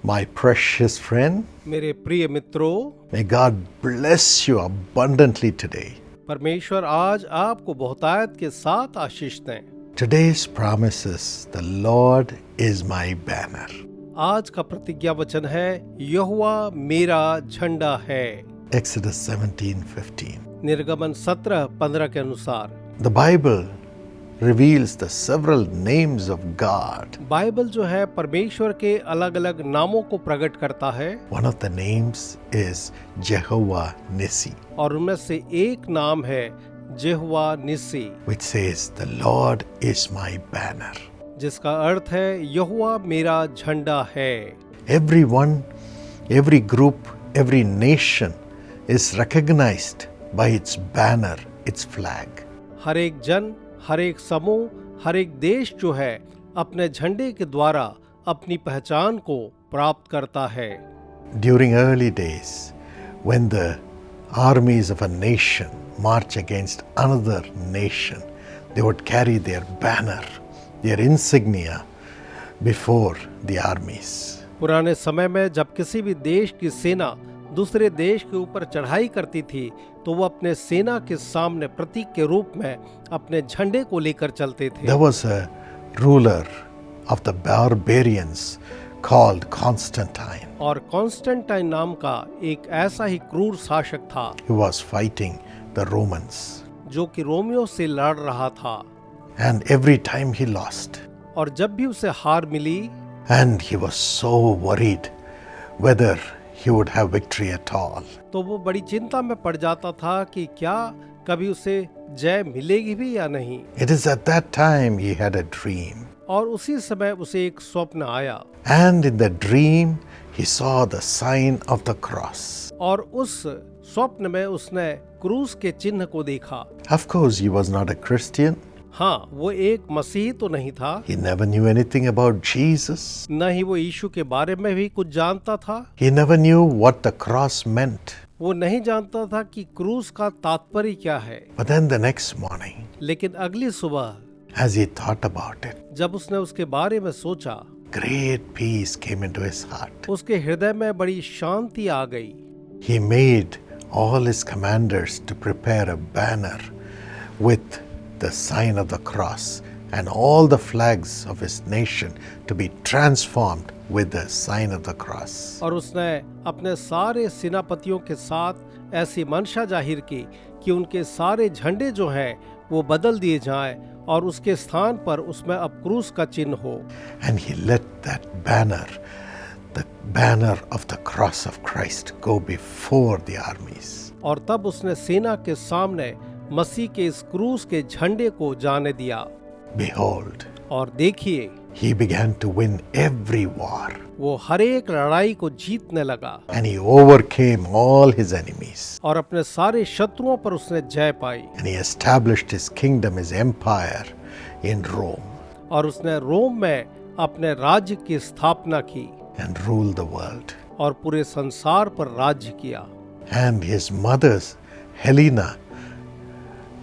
My precious friend, मेरे प्रिय मित्रों, may God bless you abundantly today. परमेश्वर आज आपको बहुतायत के साथ आशीष दें। Today's promise is, the Lord is my banner. आज का प्रतिज्ञा वचन है, यहोवा मेरा झंडा है। Exodus 17:15. निर्गमन 17:15 के अनुसार The Bible reveals the several names of God. Bible जो है परमेश्वर के अलग अलग नामों को प्रकट करता है। One of the names is Jehovah Nissi, और उनमें से एक नाम है यहोवा निस्सी, which says, the Lord is my banner. जिसका अर्थ है यहोवा मेरा झंडा है। Everyone, every group, every nation is recognized by its banner, its flag. हर एक जन, हर एक समूह, हर एक देश जो है अपने झंडे के द्वारा अपनी पहचान को प्राप्त करता है। During early days, when the armies of a nation march against another nation, they would carry their banner, their insignia before the armies. पुराने समय में जब किसी भी देश की सेना दूसरे देश के ऊपर चढ़ाई करती थी तो वो अपने सेना के सामने प्रतीक के रूप में अपने झंडे को लेकर चलते थे। There was a ruler of the barbarians called Constantine. और कॉन्स्टेंटाइन नाम का एक ऐसा ही क्रूर शासक था He was fighting the Romans. जो कि रोमियो से लड़ रहा था। And every time he lost. और जब भी उसे हार मिली, And he was so worried whether he would have victory at all. तो वो बड़ी चिंता में पड़ जाता था कि क्या कभी उसे जय मिलेगी भी या नहीं। It is at that time he had a dream. और उसी समय उसे एक स्वप्न आया। And in the dream he saw the sign of the cross. और उस स्वप्न में उसने क्रूस के चिन्ह को देखा। Of course he was not a Christian. हाँ, वो एक मसीही तो नहीं था। He never knew anything about Jesus. न ही वो यीशु के बारे में भी कुछ जानता था। He never knew what the cross meant. वो नहीं जानता था कि क्रूस का तात्पर्य क्या है। But then the next morning, लेकिन अगली सुबह as he thought about it, जब उसने उसके बारे में सोचा, great peace came into his heart. उसके हृदय में बड़ी शांति आ गई। He made all his commanders to prepare a banner with the sign of the cross and all the flags of his nation to be transformed with the sign of the cross. और उसने अपने सारे सेनापतियों के साथ ऐसी मंशा जाहिर की कि उनके सारे झंडे जो हैं वो बदल दिए जाएं और उसके स्थान पर उसमें अब क्रूस का चिन्ह हो। And he let that banner, the banner of the cross of Christ, go before the armies. और तब उसने सेना के सामने मसीह के इस क्रूस के झंडे को जाने दिया। Behold, और देखिए, he began to win every war. वो हर एक लड़ाई को जीतने लगा। And he overcame all his enemies. और अपने सारे शत्रुओं पर उसने जय पाई। And he established his kingdom, his empire in Rome. और उसने रोम में अपने राज्य की स्थापना की। And ruled the world. और पूरे संसार पर राज्य किया। And his mother, Helena,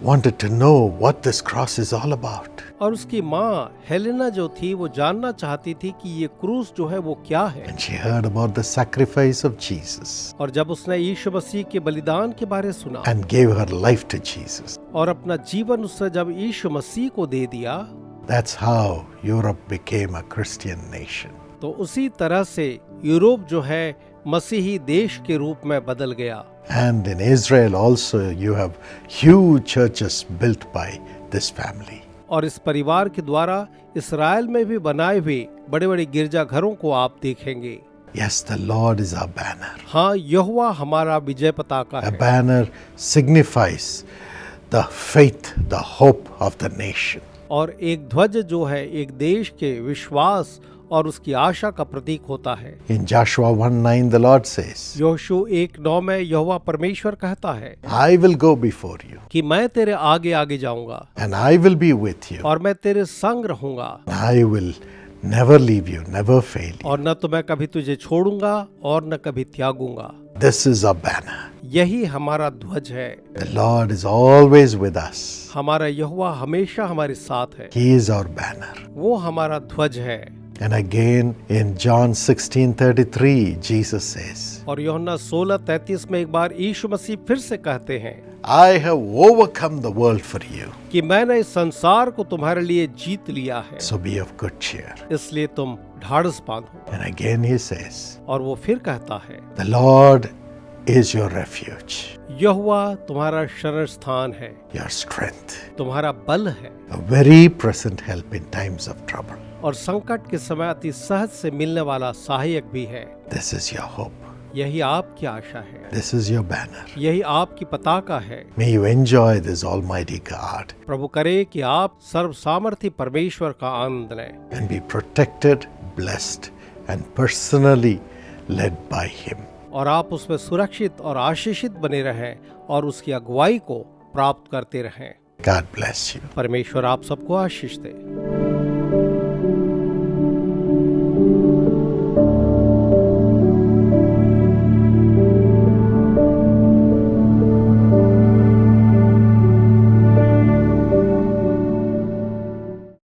wanted to know what this cross is all about. और उसकी माँ हेलेना जो थी वो जानना चाहती थी कि ये क्रूस जो है वो क्या है। And she heard about the sacrifice of Jesus. और जब उसने यीशु मसीह के बलिदान के बारे सुना And gave her life to Jesus. और अपना जीवन उसने जब यीशु मसीह को दे दिया, That's how Europe became a Christian nation. तो उसी तरह से यूरोप जो है मसीही देश के रूप में बदल गया। And in Israel also you have huge churches built by this family. और इस परिवार के द्वारा इस्राएल में भी बनाए हुए बड़े-बड़े गिरजाघरों को आप देखेंगे। Yes, the Lord is our banner. हाँ, यहोवा हमारा विजय पताका A है। banner signifies the faith, the hope of the nation. और एक ध्वज जो है एक देश के विश्वास और उसकी आशा का प्रतीक होता है। In Joshua 1:9 the Lord says, Yhoshu 1:9 में यहोवा परमेश्वर कहता है I will go before you कि मैं तेरे आगे आगे जाऊंगा and I will be with you. और मैं तेरे संग रहूंगा I will never leave you, never fail you. और न तो मैं कभी तुझे छोड़ूंगा और न कभी त्यागूंगा। This is our banner. यही हमारा ध्वज है। The Lord is always with us. हमारा यहोवा हमेशा हमारे साथ है। He is our banner. वो हमारा ध्वज है। And again in John 16:33, Jesus says, और यूहन्ना 16:33 में एक बार यीशु मसीह फिर से कहते हैं, I have overcome the world for you. कि मैंने इस संसार को तुम्हारे लिए जीत लिया है, So be of good cheer. इसलिए तुम ढाढ़स बांधो। And again he says, और वो फिर कहता है, the Lord is your refuge, यहोवा तुम्हारा शरण स्थान है, your strength, तुम्हारा बल है, a very present help in times of trouble. और संकट के समय अति सहज से मिलने वाला सहायक भी है। This is your hope. यही आपकी आशा है, This is your banner. यही आपकी पताका है। May you enjoy this Almighty God प्रभु करे कि आप सर्व सामर्थी परमेश्वर का आनंद लें and be protected, blessed, and personally led by Him. और आप उसमें सुरक्षित और आशीषित बने रहें और उसकी अगुवाई को प्राप्त करते रहें। God bless you. परमेश्वर आप सबको आशीष दे।